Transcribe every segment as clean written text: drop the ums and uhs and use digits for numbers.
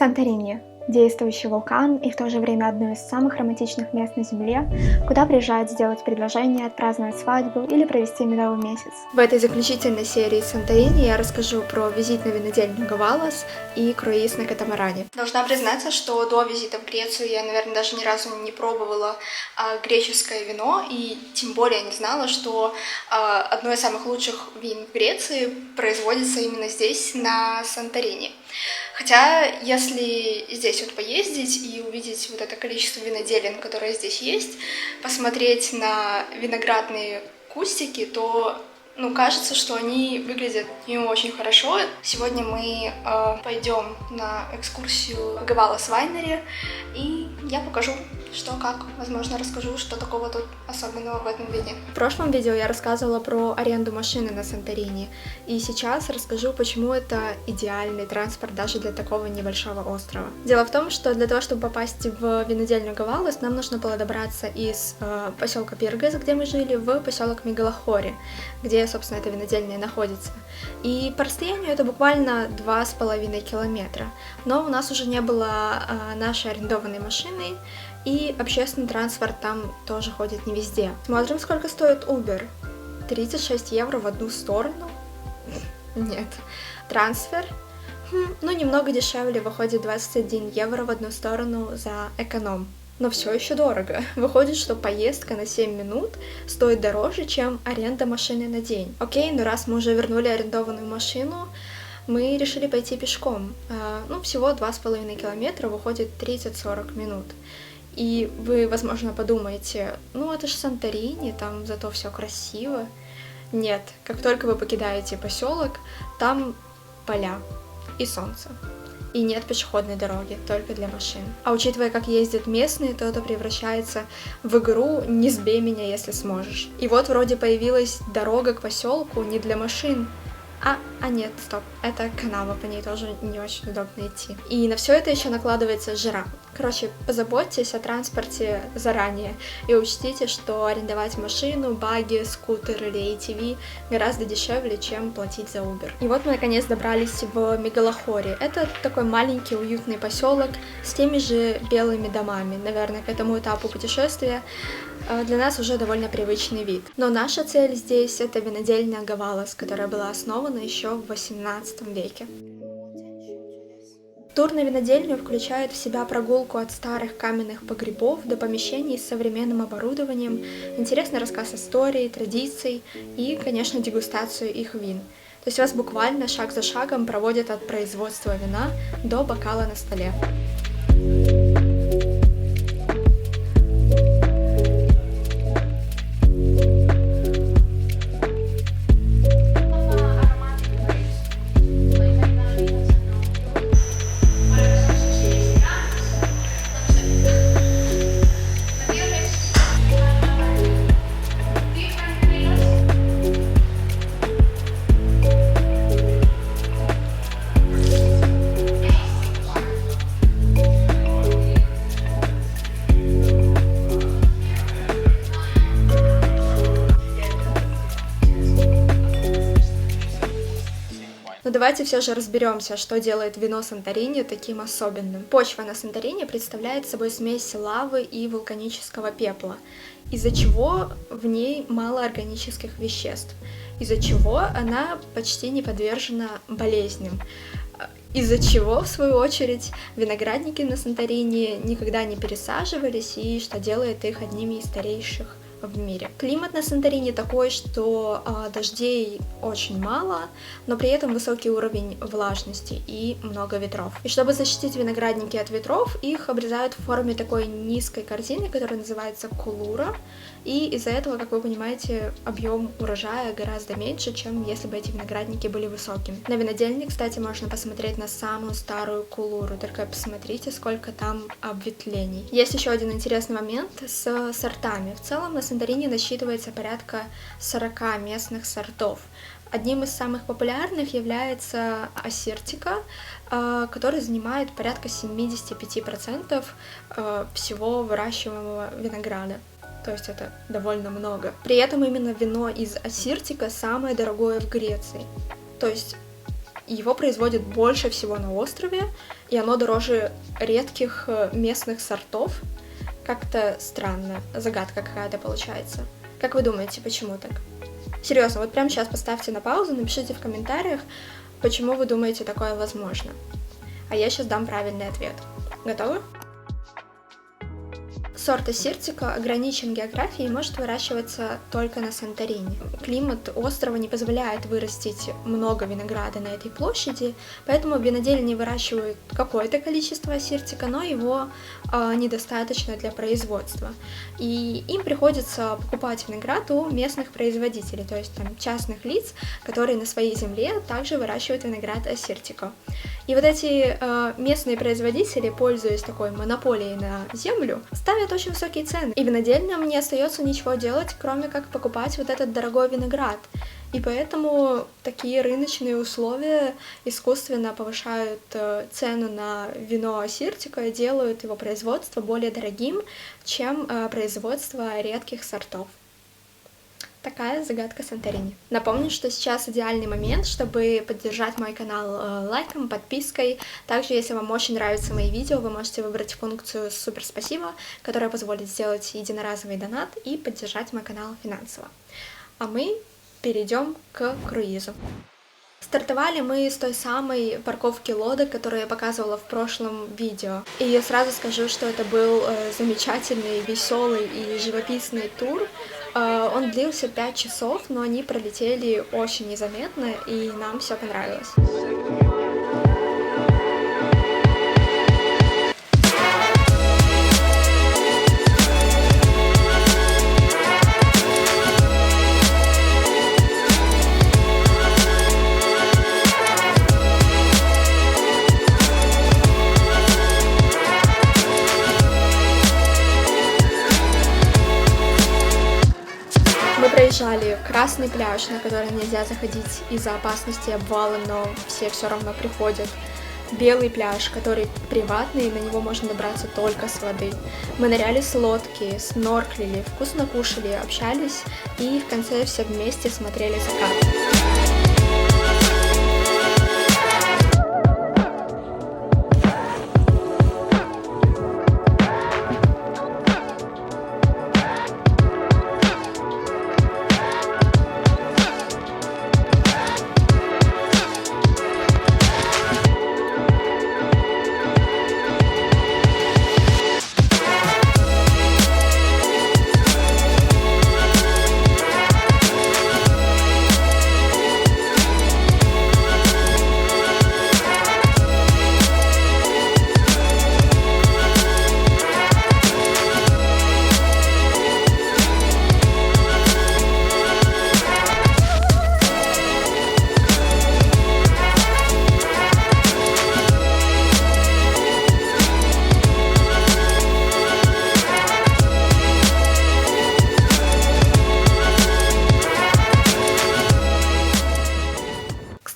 Санторини – действующий вулкан и в то же время одно из самых романтичных мест на Земле, куда приезжают сделать предложение, отпраздновать свадьбу или провести медовый месяц. В этой заключительной серии Санторини я расскажу про визит на винодельню Гавалас и круиз на катамаране. Должна признаться, что до визита в Грецию я, наверное, даже ни разу не пробовала греческое вино, и тем более не знала, что одно из самых лучших вин в Греции производится именно здесь, на Санторини. Хотя, если здесь вот поездить и увидеть вот это количество виноделин, которое здесь есть, посмотреть на виноградные кустики, то кажется, что они выглядят не очень хорошо. Сегодня мы пойдем на экскурсию в Гавалас Вайнери, и я покажу, что как. Возможно, расскажу, что такого тут особенного в этом вине. В прошлом видео я рассказывала про аренду машины на Санторини, и сейчас расскажу, почему это идеальный транспорт даже для такого небольшого острова. Дело в том, что для того, чтобы попасть в винодельню Гавалас, нам нужно было добраться из поселка Пиргас, где мы жили, в поселок Мегалохори, где, собственно, эта винодельня находится. И по расстоянию это буквально 2,5 километра. Но у нас уже не было нашей арендованной машины, и общественный транспорт там тоже ходит не везде. Смотрим, сколько стоит Uber. 36 евро в одну сторону? Нет. Трансфер? Немного дешевле, выходит 21 евро в одну сторону за эконом. Но все еще дорого. Выходит, что поездка на 7 минут стоит дороже, чем аренда машины на день. Окей, но раз мы уже вернули арендованную машину, мы решили пойти пешком. Всего 2,5 километра, выходит 30-40 минут. И вы, возможно, подумаете, это же Санторини, там зато все красиво. Нет, как только вы покидаете поселок, там поля и солнце. И нет пешеходной дороги, только для машин. А учитывая, как ездят местные, то это превращается в игру «Не сбей меня, если сможешь». И вот вроде появилась дорога к поселку не для машин. Нет, стоп, это канава, по ней тоже не очень удобно идти. И на все это еще накладывается жара. Короче, позаботьтесь о транспорте заранее и учтите, что арендовать машину, багги, скутер или ATV гораздо дешевле, чем платить за Uber. И вот мы наконец добрались в Мегалохори. Это такой маленький уютный поселок с теми же белыми домами. Наверное, к этому этапу путешествия для нас уже довольно привычный вид. Но наша цель здесь — это винодельня Гавалас, которая была основана еще в 18 веке. Тур на винодельню включает в себя прогулку от старых каменных погребов до помещений с современным оборудованием, интересный рассказ истории, традиций и, конечно, дегустацию их вин. То есть вас буквально шаг за шагом проводят от производства вина до бокала на столе. Но давайте все же разберемся, что делает вино Санторини таким особенным. Почва на Санторини представляет собой смесь лавы и вулканического пепла, из-за чего в ней мало органических веществ, из-за чего она почти не подвержена болезням, из-за чего, в свою очередь, виноградники на Санторини никогда не пересаживались, и что делает их одними из старейших в мире. Климат на Санторини такой, что дождей очень мало, но при этом высокий уровень влажности и много ветров. И чтобы защитить виноградники от ветров, их обрезают в форме такой низкой корзины, которая называется кулура, и из-за этого, как вы понимаете, объем урожая гораздо меньше, чем если бы эти виноградники были высокими. На винодельне, кстати, можно посмотреть на самую старую кулуру, только посмотрите, сколько там обветвлений. Есть еще один интересный момент с сортами. В целом на Санторини насчитывается порядка 40 местных сортов. Одним из самых популярных является ассертика, который занимает порядка 75% всего выращиваемого винограда. То есть это довольно много. При этом именно вино из ассертика самое дорогое в Греции. То есть его производят больше всего на острове, и оно дороже редких местных сортов. Как-то странно, загадка какая-то получается. Как вы думаете, почему так? Серьезно, вот прямо сейчас поставьте на паузу, напишите в комментариях, почему вы думаете такое возможно. А я сейчас дам правильный ответ. Готовы? Сорт ассиртика ограничен географией и может выращиваться только на Санторини. Климат острова не позволяет вырастить много винограда на этой площади, поэтому винодельни выращивают какое-то количество ассиртика, но его недостаточно для производства. И им приходится покупать виноград у местных производителей, то есть там частных лиц, которые на своей земле также выращивают виноград ассиртика. И вот эти местные производители, пользуясь такой монополией на землю, ставят очень высокие цены. И винодельням не остается ничего делать, кроме как покупать вот этот дорогой виноград. И поэтому такие рыночные условия искусственно повышают цену на вино ассиртика и делают его производство более дорогим, чем производство редких сортов. Такая загадка Санторини. Напомню, что сейчас идеальный момент, чтобы поддержать мой канал лайком, подпиской. Также, если вам очень нравятся мои видео, вы можете выбрать функцию «Супер спасибо», которая позволит сделать единоразовый донат и поддержать мой канал финансово. А мы перейдем к круизу. Стартовали мы с той самой парковки лодок, которую я показывала в прошлом видео. И я сразу скажу, что это был замечательный, веселый и живописный тур. Он длился 5 часов, но они пролетели очень незаметно, и нам все понравилось. Мы проезжали красный пляж, на который нельзя заходить из-за опасности обвала, но все равно приходят. Белый пляж, который приватный, на него можно добраться только с воды. Мы ныряли с лодки, снорклили, вкусно кушали, общались и в конце все вместе смотрели закат.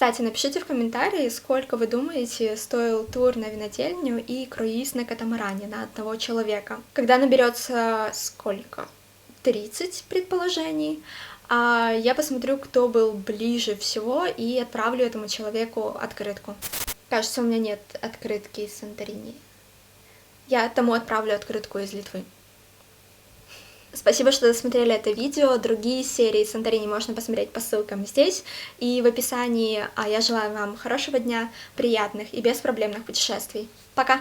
Кстати, напишите в комментарии, сколько вы думаете стоил тур на винодельню и круиз на катамаране на одного человека. Когда наберется сколько? 30 предположений. А я посмотрю, кто был ближе всего, и отправлю этому человеку открытку. Кажется, у меня нет открытки из Санторини. Я тому отправлю открытку из Литвы. Спасибо, что досмотрели это видео. Другие серии Санторини можно посмотреть по ссылкам здесь и в описании. А я желаю вам хорошего дня, приятных и беспроблемных путешествий. Пока!